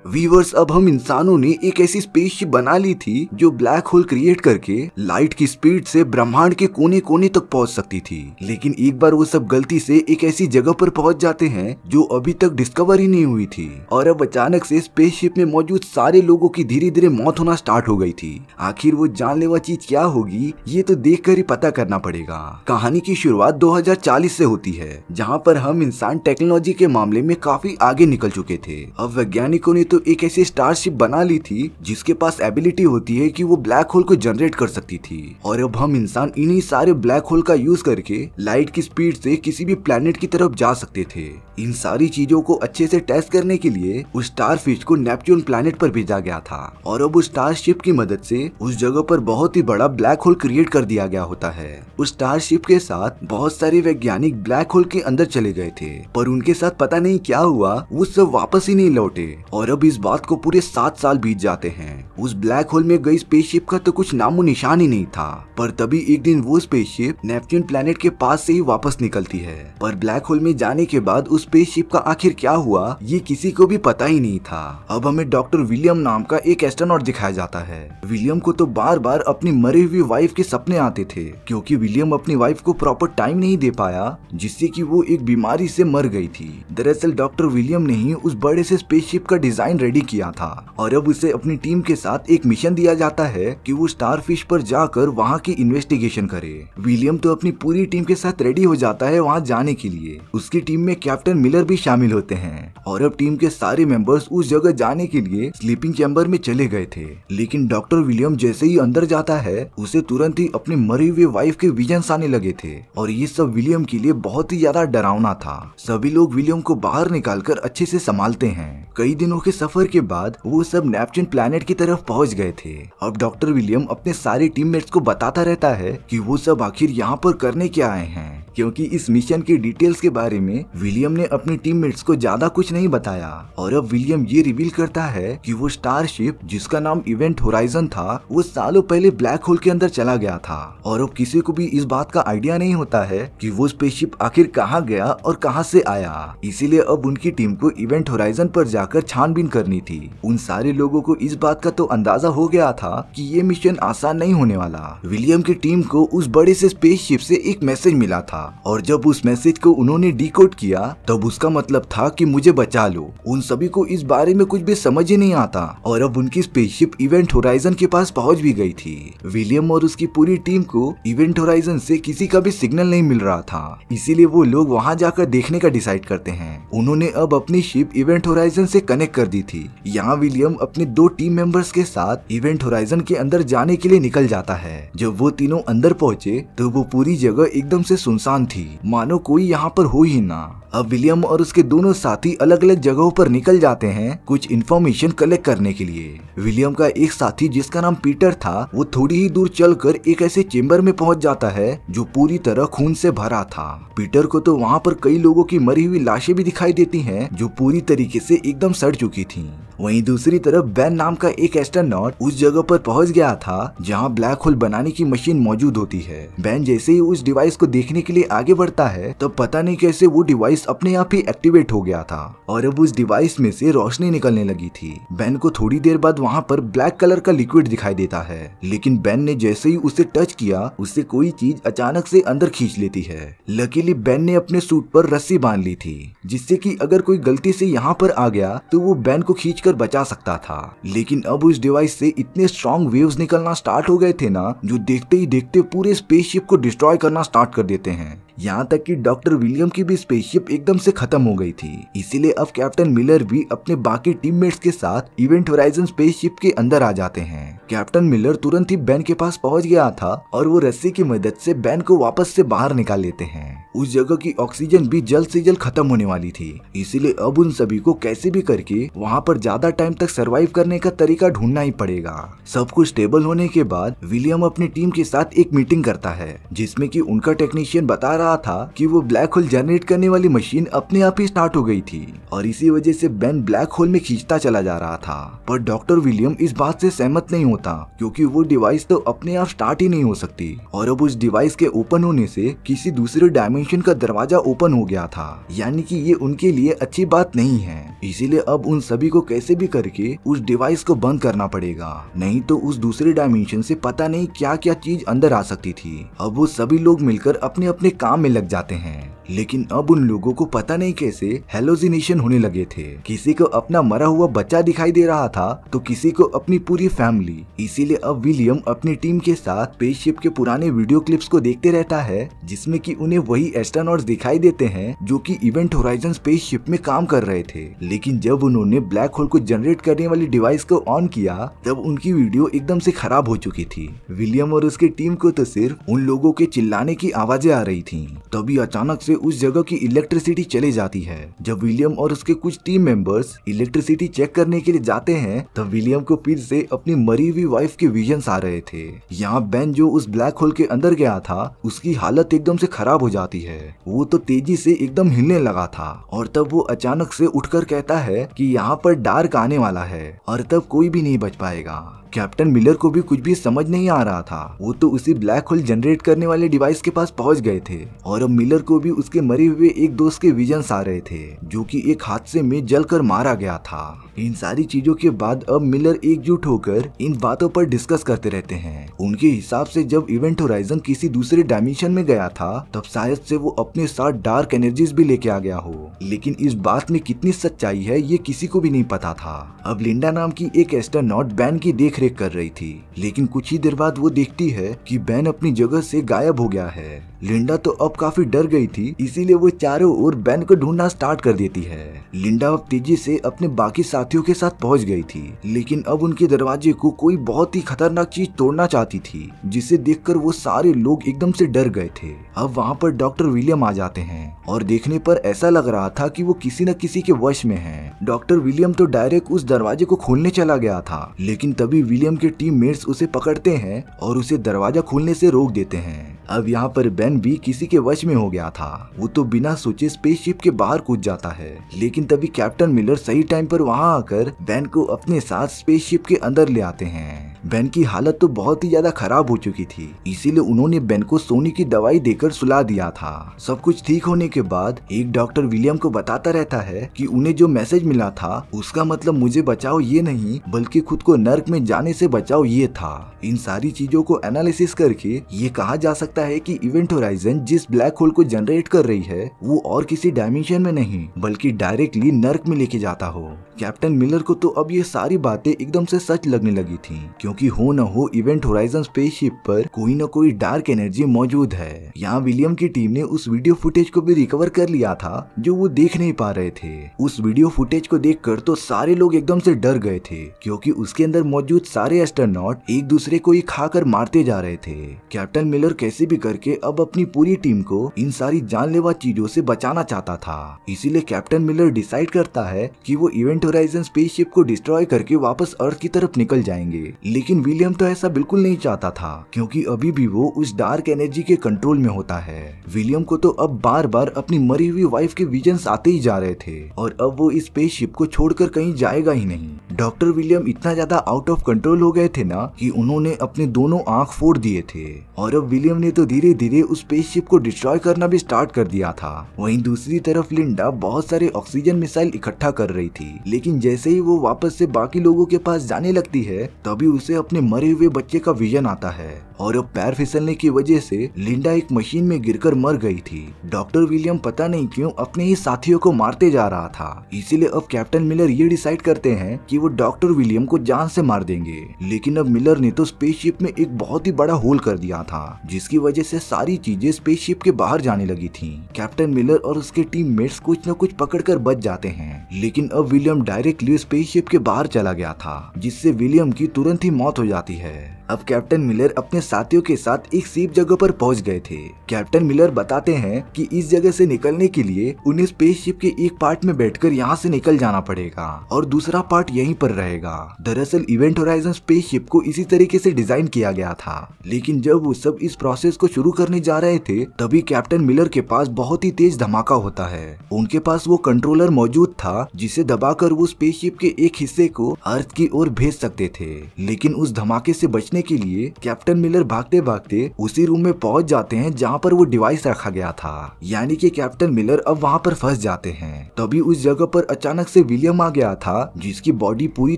Viewers, अब हम इंसानों ने एक ऐसी स्पेसशिप बना ली थी जो ब्लैक होल क्रिएट करके लाइट की स्पीड से ब्रह्मांड के कोने कोने तक पहुंच सकती थी। लेकिन एक बार वो सब गलती से एक ऐसी जगह पर पहुंच जाते हैं जो अभी तक डिस्कवर ही नहीं हुई थी, और अब अचानक से स्पेसशिप में मौजूद सारे लोगों की धीरे धीरे मौत होना स्टार्ट हो गई थी। आखिर वो जानलेवा चीज क्या होगी, ये तो देखकर ही पता करना पड़ेगा। कहानी की शुरुआत 2040 से होती है, जहाँ पर हम इंसान टेक्नोलॉजी के मामले में काफी आगे निकल चुके थे। अब वैज्ञानिकों ने तो एक ऐसी स्टारशिप बना ली थी जिसके पास एबिलिटी होती है कि वो ब्लैक होल को जनरेट कर सकती थी, और अब हम इंसान इन्हीं सारे ब्लैक होल का यूज करके लाइट की स्पीड से किसी भी प्लेनेट की तरफ जा सकते थे। इन सारी चीजों को अच्छे से टेस्ट करने के लिए उस स्टारफिश को नेपच्यून प्लेनेट पर भेजा गया था, और अब उस स्टारशिप की मदद से उस जगह पर बहुत ही बड़ा ब्लैक होल क्रिएट कर दिया गया होता है। उस स्टारशिप के साथ बहुत सारे वैज्ञानिक ब्लैक होल के अंदर चले गए थे, पर उनके साथ पता नहीं क्या हुआ, वो सब वापस ही नहीं लौटे, और अब इस बात को पूरे 7 साल बीत जाते हैं। उस ब्लैक होल में गई स्पेसशिप का तो कुछ नामो निशान ही नहीं था, पर तभी एक दिन वो स्पेसशिप नेपच्यून प्लेनेट के पास से ही वापस निकलती है। पर ब्लैक होल में जाने के बाद उस स्पेसशिप का आखिर क्या हुआ, ये किसी को भी पता ही नहीं था। अब हमें डॉक्टर विलियम नाम का एक एस्ट्रोनॉट दिखाया जाता है। विलियम को तो बार बार अपनी मरी हुई वाइफ के सपने आते थे, क्योंकि विलियम अपनी वाइफ को प्रॉपर टाइम नहीं दे पाया, जिससे कि वो एक बीमारी से मर गई थी। दरअसल डॉक्टर विलियम ने ही उस बड़े से स्पेसशिप का डिजाइन रेडी किया था, और अब उसे अपनी टीम के साथ एक मिशन दिया जाता है कि वो स्टारफिश पर जाकर वहाँ की इन्वेस्टिगेशन करे। विलियम तो अपनी पूरी टीम के साथ रेडी हो जाता है वहाँ जाने के लिए। उसकी टीम में कैप्टन मिलर भी शामिल होते हैं, और अब टीम के सारे मेंबर्स उस जगह जाने के लिए स्लीपिंग चैम्बर में चले गए थे। लेकिन डॉक्टर विलियम जैसे ही अंदर जाता है, उसे तुरंत ही अपनी मरी हुई वाइफ के विजन्स आने लगे थे, और ये सब विलियम के लिए बहुत ही ज्यादा डरावना था। सभी लोग विलियम को बाहर निकालकर अच्छे से संभालते हैं। कई दिनों के सफर के बाद वो सब नेपच्यून प्लैनेट की तरफ पहुंच गए थे। अब डॉक्टर विलियम अपने सारे टीममेट्स को बताता रहता है कि वो सब आखिर यहाँ पर करने क्या आए हैं, क्योंकि इस मिशन की डिटेल्स के बारे में विलियम ने अपनी टीममेट्स को ज्यादा कुछ नहीं बताया। और अब विलियम ये रिवील करता है कि वो स्टारशिप जिसका नाम इवेंट होराइजन था, वो सालों पहले ब्लैक होल के अंदर चला गया था, और अब किसी को भी इस बात का आइडिया नहीं होता है कि वो स्पेसशिप आखिर कहाँ गया और कहाँ से आया। इसीलिए अब उनकी टीम को इवेंट होराइजन पर जाकर छानबीन करनी थी। उन सारे लोगों को इस बात का तो अंदाजा हो गया था कि ये मिशन आसान नहीं होने वाला। विलियम की टीम को उस बड़े से स्पेसशिप से एक मैसेज मिला था, और जब उस मैसेज को उन्होंने डिकोड किया तब उसका मतलब था कि मुझे बचा लो। उन सभी को इस बारे में कुछ भी समझ ही नहीं आता, और अब उनकी स्पेसशिप इवेंट होराइजन के पास पहुंच भी गई थी। विलियम और उसकी पूरी टीम को इवेंट होराइजन से किसी का भी सिग्नल नहीं मिल रहा था, इसीलिए वो लोग वहां जाकर देखने का डिसाइड करते हैं। उन्होंने अब अपनी शिप इवेंट होराइजन से कनेक्ट कर दी थी। यहाँ विलियम अपने 2 टीम मेंबर्स के साथ इवेंट होराइजन के अंदर जाने के लिए निकल जाता है। जब वो तीनों अंदर पहुंचे तो वो पूरी जगह एकदम से सुनसान थी, मानो कोई यहाँ पर हो ही ना। अब विलियम और उसके दोनों साथी अलग अलग जगहों पर निकल जाते हैं कुछ इन्फॉर्मेशन कलेक्ट करने के लिए। विलियम का एक साथी जिसका नाम पीटर था, वो थोड़ी ही दूर चलकर एक ऐसे चेम्बर में पहुंच जाता है जो पूरी तरह खून से भरा था। पीटर को तो वहाँ पर कई लोगों की मरी हुई लाशें भी दिखाई देती हैं जो पूरी तरीके से एकदम सड़ चुकी थी। वहीं दूसरी तरफ बेन नाम का एक एस्ट्रोनॉट उस जगह पर पहुंच गया था जहां ब्लैक होल बनाने की मशीन मौजूद होती है। बेन जैसे ही उस डिवाइस को देखने के लिए आगे बढ़ता है, तब पता नहीं कैसे वो डिवाइस अपने आप ही एक्टिवेट हो गया था, और अब उस डिवाइस में से रोशनी निकलने लगी थी। बेन को थोड़ी देर बाद वहां पर ब्लैक कलर का लिक्विड दिखाई देता है, लेकिन बेन ने जैसे ही उसे टच किया, उससे कोई चीज अचानक से अंदर खींच लेती है। लकीली बेन ने अपने सूट पर रस्सी बांध ली थी, जिससे कि अगर कोई गलती से यहाँ पर आ गया तो वो बेन को खींचकर बचा सकता था। लेकिन अब उस डिवाइस से इतने स्ट्रॉन्ग वेव्स निकलना स्टार्ट हो गए थे ना, जो देखते ही देखते पूरे स्पेसशिप को डिस्ट्रॉय करना स्टार्ट कर देते हैं। यहाँ तक कि डॉक्टर विलियम की भी स्पेसशिप एकदम से खत्म हो गई थी। इसीलिए अब कैप्टन मिलर भी अपने बाकी टीममेट्स के साथ इवेंट होराइजन स्पेसशिप के अंदर आ जाते हैं। कैप्टन मिलर तुरंत ही बेन के पास पहुंच गया था, और वो रस्सी की मदद से बेन को वापस से बाहर निकाल लेते हैं। उस जगह की ऑक्सीजन भी जल्द से जल्द खत्म होने वाली थी, इसीलिए अब उन सभी को कैसे भी करके वहाँ पर ज्यादा टाइम तक सरवाइव करने का तरीका ढूंढना ही पड़ेगा। सब कुछ स्टेबल होने के बाद विलियम अपनी टीम के साथ एक मीटिंग करता है, जिसमें कि उनका टेक्नीशियन बता रहा था कि वो ब्लैक होल जनरेट करने वाली मशीन अपने आप ही स्टार्ट हो गई थी और इसी वजह से बेन ब्लैक होल में खींचता चला जा रहा था। पर डॉक्टर विलियम इस बात से सहमत नहीं होता क्योंकि वो डिवाइस तो अपने आप स्टार्ट ही नहीं हो सकती और अब उस डिवाइस के ओपन होने से किसी दूसरे डायमेंशन का दरवाजा ओपन हो गया था, यानी कि ये उनके लिए अच्छी बात नहीं है। इसीलिए अब उन सभी को कैसे भी करके उस डिवाइस को बंद करना पड़ेगा, नहीं तो उस दूसरे डायमेंशन से पता नहीं क्या क्या चीज अंदर आ सकती थी। अब वो सभी लोग मिलकर अपने अपने काम में लग जाते हैं, लेकिन अब उन लोगों को पता नहीं कैसे हेलोजिनेशन होने लगे थे। किसी को अपना मरा हुआ बच्चा दिखाई दे रहा था तो किसी को अपनी पूरी फैमिली। इसीलिए अब विलियम अपनी टीम के साथ स्पेसशिप के पुराने वीडियो क्लिप्स को देखते रहता है जिसमें कि उन्हें वही एस्ट्रोनॉट्स दिखाई देते हैं जो कि इवेंट होराइजन स्पेसशिप में काम कर रहे थे। लेकिन जब उन्होंने ब्लैक होल को जनरेट करने वाली डिवाइस को ऑन किया तब उनकी वीडियो एकदम से खराब हो चुकी थी। विलियम और उसकी टीम को तो सिर्फ उन लोगों के चिल्लाने की आवाजें आ रही थी। तभी अचानक से उस जगह की इलेक्ट्रिसिटी चली जाती है। जब विलियम और उसके कुछ टीम मेंबर्स इलेक्ट्रिसिटी चेक करने के लिए जाते हैं तब विलियम को फिर से अपनी मरी हुई वाइफ के विजन्स आ रहे थे। यहाँ बेन जो उस ब्लैक होल के अंदर गया था उसकी हालत एकदम से खराब हो जाती है। वो तो तेजी से एकदम हिलने लगा था और तब वो अचानक से उठकर कहता है कि यहाँ पर डार्क आने वाला है और तब कोई भी नहीं बच पाएगा। कैप्टन मिलर को भी कुछ भी समझ नहीं आ रहा था। वो तो उसी ब्लैक होल जनरेट करने वाले डिवाइस के पास पहुंच गए थे और अब मिलर को भी उसके मरे हुए एक दोस्त के विजन्स आ रहे थे जो कि एक हादसे में जलकर मारा गया था। इन सारी चीजों के बाद अब मिलर एकजुट होकर इन बातों पर डिस्कस करते रहते हैं। उनके हिसाब से जब इवेंट होराइजन किसी दूसरे डायमेंशन में गया था तब शायद से वो अपने साथ डार्क एनर्जीज भी लेके आ गया हो, लेकिन इस बात में कितनी सच्चाई है ये किसी को भी नहीं पता था। अब लिंडा नाम की एक एस्ट्रोनॉट बैन की देख कर रही थी, लेकिन कुछ ही देर बाद वो देखती है कि बैन अपनी जगह से गायब हो गया है। लिंडा तो अब काफी डर गई थी, इसीलिए वो चारों ओर बैन को ढूंढना स्टार्ट कर देती है। लिंडा अब तेजी से अपने बाकी साथियों के साथ पहुंच गई थी, लेकिन अब उनके दरवाजे को कोई बहुत ही खतरनाक चीज तोड़ना चाहती थी जिसे देखकर वो सारे लोग एकदम से डर गए थे। अब वहाँ पर डॉक्टर विलियम आ जाते हैं और देखने पर ऐसा लग रहा था कि वो किसी न किसी के वश में है। डॉक्टर विलियम तो डायरेक्ट उस दरवाजे को खोलने चला गया था, लेकिन तभी विलियम के टीममेट्स उसे पकड़ते हैं और उसे दरवाजा खोलने से रोक देते हैं। अब यहाँ पर बेन भी किसी के वश में हो गया था। वो तो बिना सोचे स्पेसशिप के बाहर कूद जाता है, लेकिन तभी कैप्टन मिलर सही टाइम पर वहाँ आकर बेन को अपने साथ स्पेसशिप के अंदर ले आते हैं। बेन की हालत तो बहुत ही ज्यादा खराब हो चुकी थी, इसीलिए उन्होंने बेन को सोने की दवाई देकर सुला दिया था। सब कुछ ठीक होने के बाद एक डॉक्टर विलियम को बताता रहता है कि उन्हें जो मैसेज मिला था उसका मतलब मुझे बचाओ ये नहीं बल्कि खुद को नर्क में जाने से बचाओ ये था। इन सारी चीजों को एनालिसिस करके ये कहा जा सकता है कि इवेंट होराइजन जिस ब्लैक होल को जनरेट कर रही है वो और किसी डायमेंशन में नहीं बल्कि डायरेक्टली नर्क में लेके जाता हो। कैप्टन मिलर को तो अब ये सारी बातें एकदम से सच लगने लगी थी, क्योंकि हो न हो इवेंट होराइजन स्पेसशिप पर कोई न कोई डार्क एनर्जी मौजूद है। यहाँ विलियम की टीम ने उस वीडियो फुटेज को भी रिकवर कर लिया था जो वो देख नहीं पा रहे थे। उस वीडियो फुटेज को देखकर तो सारे लोग एकदम से डर गए थे, क्योंकि उसके अंदर मौजूद सारे एस्ट्रोनॉट एक दूसरे को ही खाकर मारते जा रहे थे। कैप्टन मिलर कैसे भी करके अब अपनी पूरी टीम को इन सारी जानलेवा चीजों से बचाना चाहता था। इसीलिए कैप्टन मिलर डिसाइड करता है कि वो इवेंट होराइजन स्पेसशिप को डिस्ट्रॉय करके वापस अर्थ की तरफ निकल जाएंगे। लेकिन विलियम तो ऐसा बिल्कुल नहीं चाहता था, क्योंकि अभी भी वो उस डार्क एनर्जी के कंट्रोल में होता है। विलियम को तो अब बार बार अपनी मरी हुई वाइफ के विजन्स आते ही जा रहे थे और अब वो इस स्पेसशिप को छोड़कर कहीं जाएगा ही नहीं। डॉक्टर विलियम इतना ज्यादा आउट ऑफ कंट्रोल हो गए थे ना कि उन्होंने अपने दोनों आंख फोड़ दिए थे और अब विलियम ने तो धीरे धीरे उस स्पेसशिप को डिस्ट्रॉय करना भी स्टार्ट कर दिया था। वहीं दूसरी तरफ लिंडा बहुत सारे ऑक्सीजन मिसाइल इकट्ठा कर रही थी, लेकिन जैसे ही वो वापस से बाकी लोगों के पास जाने लगती है तभी उसे अपने मरे हुए बच्चे का विजन आता है और अब पैर फिसलने की वजह से लिंडा एक मशीन में गिरकर मर गई थी। डॉक्टर विलियम पता नहीं क्यों अपने ही साथियों को मारते जा रहा था, इसीलिए अब कैप्टन मिलर ये डिसाइड करते हैं कि वो डॉक्टर विलियम को जान से मार देंगे। लेकिन अब मिलर ने तो स्पेसशिप में एक बहुत ही बड़ा होल कर दिया था, जिसकी वजह से सारी चीजें स्पेसशिप के बाहर जाने लगी थी। कैप्टन मिलर और उसके टीममेट्स कुछ न कुछ पकड़कर बच जाते हैं, लेकिन अब विलियम डायरेक्टली स्पेसशिप के बाहर चला गया था, जिससे विलियम की तुरंत ही मौत हो जाती है। अब कैप्टन मिलर अपने साथियों के साथ एक सेफ जगह पर पहुंच गए थे। कैप्टन मिलर बताते हैं कि इस जगह से निकलने के लिए उन्हें स्पेसशिप के एक पार्ट में बैठकर यहाँ से निकल जाना पड़ेगा और दूसरा पार्ट यहीं पर रहेगा। दरअसल इवेंट होराइजन स्पेसशिप को इसी तरीके से डिजाइन किया गया था, लेकिन जब वो सब इस प्रोसेस को शुरू करने जा रहे थे तभी कैप्टन मिलर के पास बहुत ही तेज धमाका होता है। उनके पास वो कंट्रोलर मौजूद था जिसे दबाकर वो स्पेसशिप के एक हिस्से को अर्थ की ओर भेज सकते थे, लेकिन उस धमाके से बचने के लिए कैप्टन मिलर भागते भागते उसी रूम में पहुंच जाते हैं जहां पर वो डिवाइस रखा गया था। यानी कि कैप्टन मिलर अब वहां पर फंस जाते हैं। तभी उस जगह पर अचानक से विलियम आ गया था जिसकी बॉडी पूरी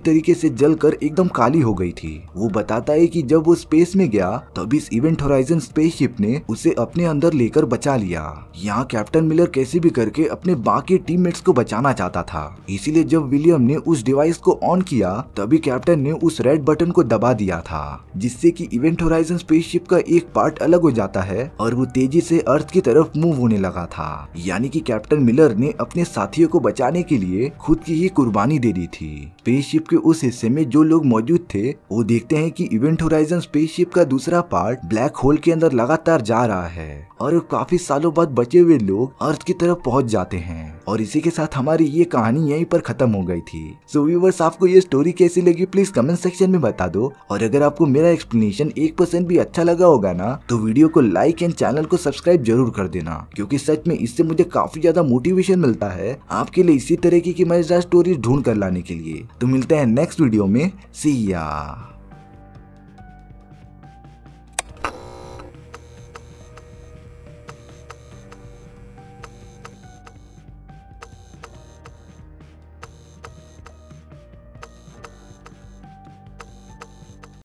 तरीके से जलकर एकदम काली हो गई थी। वो बताता है कि जब वो स्पेस में गया तभी इस इवेंट होराइजन स्पेसशिप ने उसे अपने अंदर लेकर बचा लिया। यहाँ कैप्टन मिलर कैसे भी करके अपने बाकी टीममेट्स को बचाना चाहता था, इसीलिए जब विलियम ने उस डिवाइस को ऑन किया तभी कैप्टन ने उस रेड बटन को दबा दिया था, जिससे कि इवेंट होराइजन स्पेसशिप का एक पार्ट अलग हो जाता है और वो तेजी से अर्थ की तरफ मूव होने लगा था। यानी कि कैप्टन मिलर ने अपने साथियों को बचाने के लिए खुद की ही कुर्बानी दे दी थी। स्पेसशिप के उस हिस्से में जो लोग मौजूद थे वो देखते हैं कि इवेंट होराइजन स्पेसशिप का दूसरा पार्ट ब्लैक होल के अंदर लगातार जा रहा है और काफी सालों बाद बचे हुए लोग अर्थ की तरफ पहुंच जाते हैं। और इसी के साथ हमारी ये कहानी यहीं पर खत्म हो गई थी। सो व्यूअर्स, आपको ये स्टोरी कैसी लगी प्लीज कमेंट सेक्शन में बता दो, और अगर आपको मेरा एक्सप्लेनेशन 1% भी अच्छा लगा होगा ना तो वीडियो को लाइक एंड चैनल को सब्सक्राइब जरूर कर देना, क्योंकि सच में इससे मुझे काफी ज्यादा मोटिवेशन मिलता है आपके लिए इसी तरीके की मजेदार स्टोरी ढूंढ कर लाने के लिए। तो मिलते हैं नेक्स्ट वीडियो में, सी या।